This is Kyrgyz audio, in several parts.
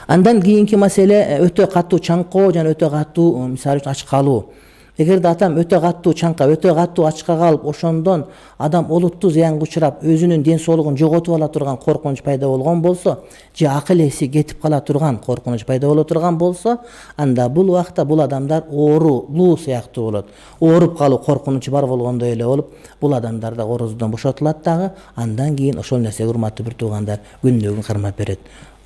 Andan kийинки маселе өтө катуу чаңкоо жана өтө катуу мисалы үчүн ач калуу. Эгерде адам өтө катуу чаңкап, өтө катуу ачка калып, ошондон адам олуттуу зыянга учурап, өзүнүн ден соолугун жоготуп ала турган коркунуч пайда болгон болсо, же акыл эси кетип кала турган коркунуч пайда боло турган болсо, анда бул убакта бул адамдар оорулуу сыяктуу болот. Ооруп калуу коркунучу бар болгондой эле болуп, бул адамдар да орозодон бошотулат дагы, андан кийин ошол нерсеге урматтуу бир туугандар күндөөгүн кармап берет.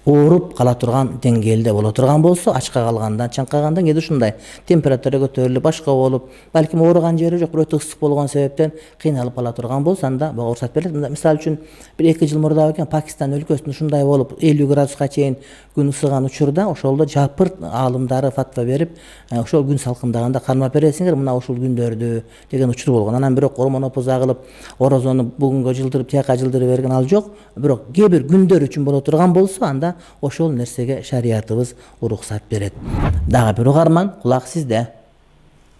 Ооруп кала турган деңгээлде боло турган болсо, ачка калгандан, чаңкагандан кээде ушундай температура көтөрүлүп, башка болуп, балким ооруган жери жок, бирок өтө ысык болгон себептен кыйналып кала турган болсо, анда буга уруксат берилет. Мисалы үчүн бир 2 жыл мурда экен Пакистан өлкөсүндө ушундай болуп 50 градуска чейин күн ысыган учурда ошолдо жапырт аалымдары фатва берип, ошол күн салкындаганда кармап бересиңер мына ушул күндөрдү деген учур болгон. Анан бирок ормонопоза кылып, орозону бүгүнгө жылдырып, тияка жылдырып берген ал жок. Бирок кээ бир күндөр үчүн боло турган болсо, анда ошол нерсеге шариятыбыз уруксат берет. Дагы бир угарман, кулак сизде.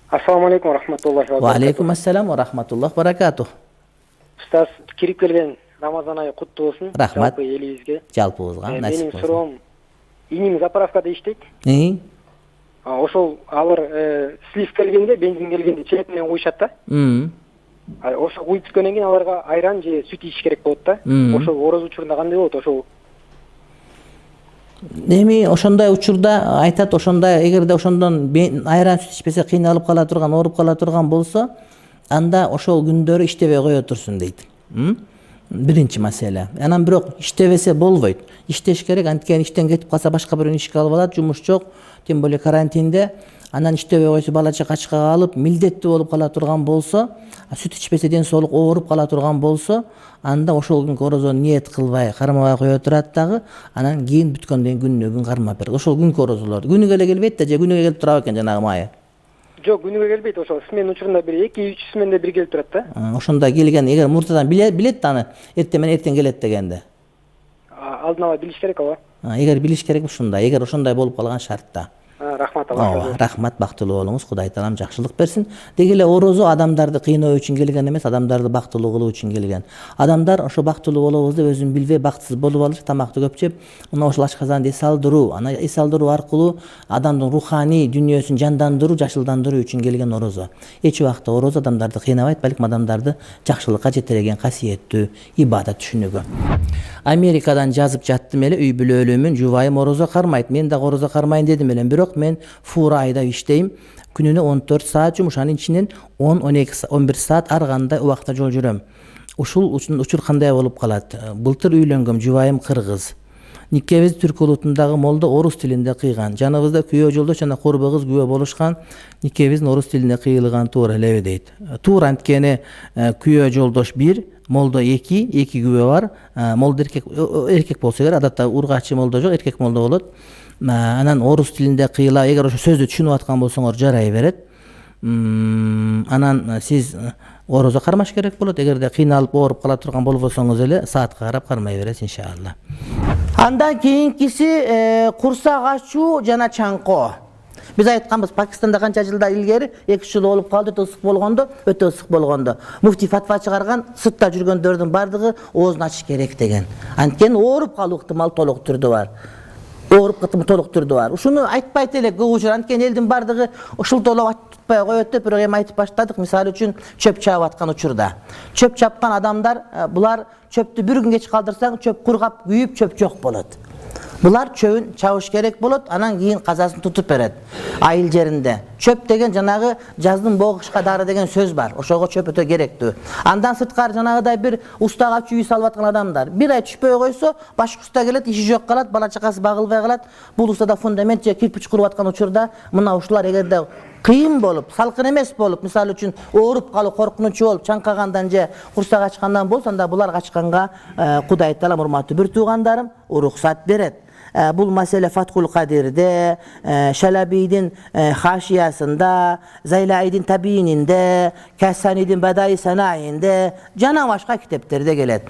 Ассаламу алейкум рахматуллахи ва Ва алейкум ассалам ва рахматуллах баракатух. Устаз, кирип келген Рамазан айы куттуу болсун. Рахмат. Жалпы элибизге. Жалпыбызга насип Менин болсун. суроом, иним заправкада иштейт. Ошол алар слив келгенде, бензин келгенде чек менен куйшат да. Ошо куюп бүткөндөн кийин аларга айран же сүт ич керек болот да. Ошол ороз учурунда кандай болот ошол? Эми ошондой учурда айтат, ошондой эгерде ошондон айран сүт ичпесе кыйналып кала турган, ооруп кала турган болсо, анда ошол күндөрү иштебей кое турсун дейт. Биринчи маселе. Анан бирок иштебесе болбойт. Иштеш керек, анткени иштен кетип калса башка бирөөнү ишке алып алат, жумуш жок, тем более карантинде. Анан иштебей койсо бала чак ачка калып, милдеттүү болуп кала турган болсо, сүт ичпесе ден соолук ооруп кала турган болсо, анда ошол күнгө орозону ниет кылбай, кармабай кое турат дагы, анан кийин бүткөндөн кийин күнүнө күн кармап берет. Ошол күнгө орозолорду. Күнүгө эле келбейт да, же күнүгө келип турабы экен жанагы майы? Жок, күнүгө келбейт, ошол смен учурунда бир 2-3 сменде бир келип турат да. Ошондой келген, эгер муртадан билет да аны, эртең менен эртең келет дегенде. Алдын ала билиш керек ага. Эгер билиш керек ушундай, эгер ошондой болуп калган шартта. Рахмат Аллахка. Рахмат, бактылуу болуңуз, Кудай таалам жакшылык берсин. Деги эле орозо адамдарды кыйноо үчүн келген эмес, адамдарды бактылуу кылуу үчүн келген. Адамдар ошо бактылуу болобуз деп өзүн билбей бактысыз болуп алып, тамакты көп жеп, мына ошол ашказанды эс алдыруу, ана эс алдыруу аркылуу адамдын руханий дүйнөсүн жандандыруу, жашылдандыруу үчүн келген орозо. Эч убакта орозо адамдарды кыйнабайт, балким адамдарды жакшылыкка жетелеген касиеттүү ибадат түшүнүгү. Америкадан жазып жаттым эле, үй бүлөлүүмүн, жубайым орозо кармайт. Мен дагы орозо кармайын дедим эле, бирок мен фура айда иштейм. Күнүнө 14 саат жумуш, анын ичинен 10-12-11 саат ар кандай убакта жол жүрөм. Ушул учур кандай болуп калат? Былтыр үйлөнгөм, жубайым кыргыз. Никебиз түрк улутундагы молдо орус тилинде кыйган. Жаныбызда күйөө жолдош жана курбу кыз күбө болушкан. Никебиздин орус тилинде кыйылган туура элеби дейт. Туура анткени күйөө жолдош 1, молдо 2 күбө бар. Молдо эркек болсо керек, адатта ургачы молдо жок, эркек молдо болот. Анан орус тилинде кыйла, эгер ошо сөздү түшүнүп аткан болсоңор жарай берет. Анан сиз орозо кармаш керек болот. Эгерде кыйналып ооруп кала турган болбосоңуз эле саатка карап кармай бересиз иншалла. Андан кийинкиси курсак ачуу жана чаңкоо. Биз айтканбыз, Пакистанда канча жылдар илгери 2 жыл болуп калды, өтө ысык болгондо. Муфти фатва чыгарган, сыртта жүргөндөрдүн бардыгы оозун ачыш керек деген. Анткени ооруп калуу ыктымал толук түрдө бар. Ушуну айтпайт эле көп учур, анткени элдин бардыгы ушул толук айтпай коет деп, бирок эми айтып баштадык. Мисалы үчүн чөп чаап аткан учурда. Чөп чапкан адамдар, булар чөптү бир күн кеч калдырсаң, чөп кургап, күйүп, чөп жок болот. Булар чөбүн чабыш керек болот, анан кийин казасын тутуп берет. Айыл жеринде. Чөп деген жанагы жаздын богушка дары деген сөз бар. Ошого чөп өтө керектүү. Андан сырткары жанагыдай бир устага чүй салып аткан адамдар. Бир ай түшпөй койсо, башка уста келет, иши жок калат, бала чакасы багылбай калат. Бул устада фундамент же кирпич куруп аткан учурда, мына ушулар эгерде кыйын болуп, салкын эмес болуп, мисалы үчүн ооруп калуу коркунучу болуп, чаңкагандан же курсак ачкандан болсо, анда булар ачканга Кудай таалам, урматтуу бир туугандарым, уруксат берет. Бул маселе Фаткул Кадирде, Шалабийдин Хашиясында, Зайлаидин Табиининде, Кассанидин Бадай Санаинде, жана башка китептерде келет.